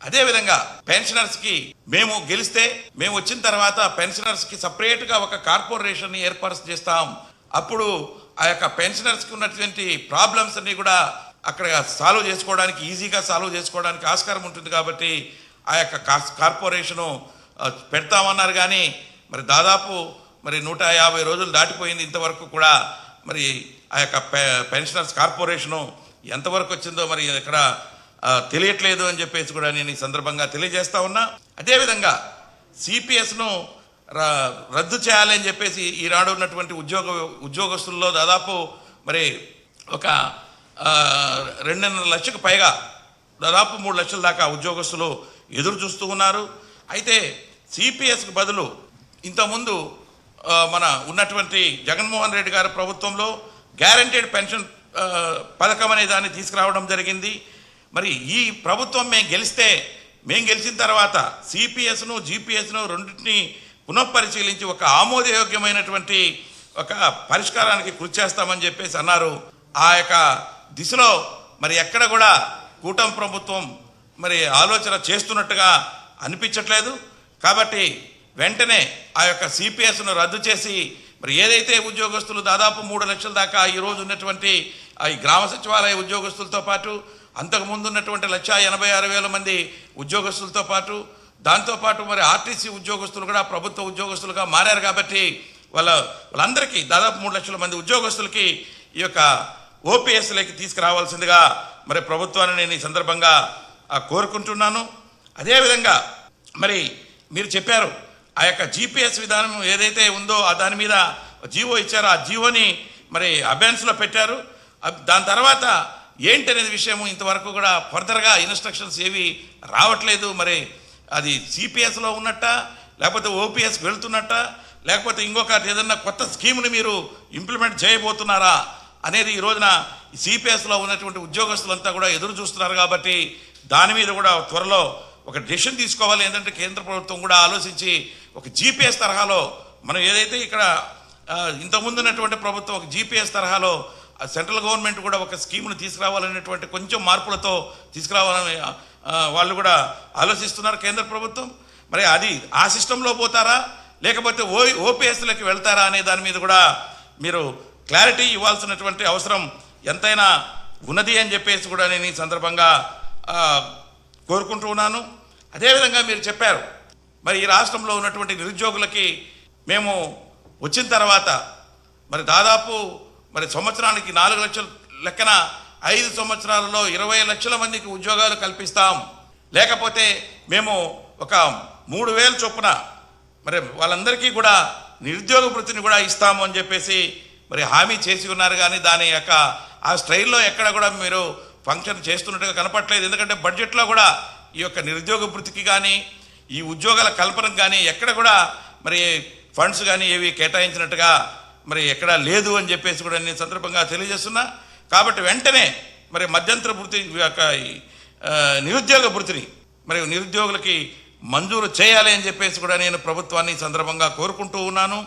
అదేవిధంగా పెన్షనర్స్కి మేము గెలిస్తే మేము వచ్చిన తర్వాత పెన్షనర్స్కి సపరేట్గా ఒక కార్పొరేషన్ ఏర్పాటు చేస్తాం. అప్పుడు ఆ యొక్క పెన్షనర్స్కి ఉన్నటువంటి ప్రాబ్లమ్స్ అన్ని కూడా అక్కడ ఈజీగా సాల్వ్ చేసుకోవడానికి ఆస్కారం ఉంటుంది. కాబట్టి ఆ యొక్క కార్పొరేషను పెడతామన్నారు. కానీ మరి దాదాపు 150 రోజులు దాటిపోయింది. ఇంతవరకు కూడా మరి ఆ యొక్క పెన్షనర్స్ కార్పొరేషను ఎంతవరకు వచ్చిందో మరి ఇక్కడ తెలియట్లేదు అని చెప్పేసి కూడా నేను ఈ సందర్భంగా తెలియజేస్తా ఉన్నా. అదేవిధంగా సిపిఎస్ను రద్దు చేయాలని చెప్పేసి ఈనాడు ఉన్నటువంటి ఉద్యోగస్తుల్లో దాదాపు మరి ఒక 2.5 లక్షలకు పైగా దాదాపు 3 లక్షల దాకా ఉద్యోగస్తులు ఎదురు చూస్తూ ఉన్నారు. అయితే సిపిఎస్కు బదులు ఇంతకుముందు మన ఉన్నటువంటి జగన్మోహన్ రెడ్డి గారి ప్రభుత్వంలో గ్యారంటీడ్ పెన్షన్ పథకం అనే దాన్ని తీసుకురావడం జరిగింది. మరి ఈ ప్రభుత్వం మేము గెలిచిన తర్వాత సిపిఎస్ను జిపిఎస్ను రెండింటినీ పునఃపరిశీలించి ఒక ఆమోదయోగ్యమైనటువంటి ఒక పరిష్కారానికి కృషి చేస్తామని చెప్పేసి అన్నారు. ఆ యొక్క దిశలో మరి ఎక్కడ కూడా కూటమి ప్రభుత్వం మరి ఆలోచన చేస్తున్నట్టుగా అనిపించట్లేదు. కాబట్టి వెంటనే ఆ యొక్క సిపిఎస్ను రద్దు చేసి మరి ఏదైతే ఉద్యోగస్తులు దాదాపు 3 లక్షల దాకా ఈరోజు ఉన్నటువంటి ఈ గ్రామ సచివాలయ ఉద్యోగస్తులతో పాటు అంతకుముందు ఉన్నటువంటి 1,86,000 మంది ఉద్యోగస్తులతో పాటు దాంతోపాటు మరి ఆర్టీసీ ఉద్యోగస్తులు కూడా ప్రభుత్వ ఉద్యోగస్తులుగా మారారు. కాబట్టి వాళ్ళందరికీ దాదాపు 3 లక్షల మంది ఉద్యోగస్తులకి ఈ యొక్క ఓపీఎస్లోకి తీసుకురావాల్సిందిగా మరి ప్రభుత్వాన్ని నేను ఈ సందర్భంగా కోరుకుంటున్నాను. అదేవిధంగా మరి మీరు చెప్పారు ఆ యొక్క జిపిఎస్ విధానం ఏదైతే ఉందో దాని మీద జీవో ఇచ్చారో ఆ జీవోని మరి అబెన్స్లో పెట్టారు. దాని తర్వాత ఏంటనేది విషయము ఇంతవరకు కూడా ఫర్దర్గా ఇన్స్ట్రక్షన్స్ ఏవి రావట్లేదు. మరి అది సిపిఎస్లో ఉన్నట్ట, లేకపోతే ఓపీఎస్కి వెళ్తున్నట్ట, లేకపోతే ఇంకొక ఏదన్నా కొత్త స్కీమ్ని మీరు ఇంప్లిమెంట్ చేయబోతున్నారా అనేది ఈ రోజున సిపిఎస్లో ఉన్నటువంటి ఉద్యోగస్తులంతా కూడా ఎదురు చూస్తున్నారు. కాబట్టి దాని మీద కూడా త్వరలో ఒక డెసిషన్ తీసుకోవాలి. ఏంటంటే కేంద్ర ప్రభుత్వం కూడా ఆలోచించి ఒక జిపిఎస్ తరహాలో మనం ఏదైతే ఇక్కడ ఇంతకుముందు ఉన్నటువంటి ప్రభుత్వం ఒక జిపిఎస్ తరహాలో సెంట్రల్ గవర్నమెంట్ కూడా ఒక స్కీమ్ను తీసుకురావాలనేటువంటి కొంచెం మార్పులతో తీసుకురావాలని వాళ్ళు కూడా ఆలోచిస్తున్నారు కేంద్ర ప్రభుత్వం. మరి అది ఆ సిస్టంలో పోతారా లేకపోతే ఓపీఎస్లోకి వెళ్తారా అనే దాని మీద కూడా మీరు క్లారిటీ ఇవ్వాల్సినటువంటి అవసరం ఎంతైనా ఉన్నది అని చెప్పేసి కూడా నేను ఈ సందర్భంగా కోరుకుంటూ ఉన్నాను. అదేవిధంగా మీరు చెప్పారు మరి ఈ రాష్ట్రంలో ఉన్నటువంటి నిరుద్యోగులకి మేము వచ్చిన తర్వాత మరి దాదాపు మరి సంవత్సరానికి 4 లక్షల లెక్కన 5 సంవత్సరాలలో 20 లక్షల మందికి ఉద్యోగాలు కల్పిస్తాం, లేకపోతే మేము ఒక 3,000 చొప్పున మరి వాళ్ళందరికీ కూడా నిరుద్యోగ వృత్తిని కూడా ఇస్తాము అని చెప్పేసి మరి హామీ చేసి ఉన్నారు. కానీ దాని యొక్క ఆ స్టైల్లో ఎక్కడ కూడా మీరు ఫంక్షన్ చేస్తున్నట్టుగా కనపట్లేదు. ఎందుకంటే బడ్జెట్లో కూడా ఈ యొక్క నిరుద్యోగ వృత్తికి కానీ ఈ ఉద్యోగాల కల్పనకు కానీ ఎక్కడ కూడా మరి ఫండ్స్ కానీ ఏవి కేటాయించినట్టుగా మరి ఎక్కడా లేదు అని చెప్పేసి కూడా నేను సందర్భంగా తెలియజేస్తున్నా. కాబట్టి వెంటనే మరి మధ్యంతర వృత్తి యొక్క నిరుద్యోగ వృత్తిని మరి నిరుద్యోగులకి మంజూరు చేయాలి అని చెప్పేసి కూడా నేను ప్రభుత్వాన్ని సందర్భంగా కోరుకుంటూ ఉన్నాను.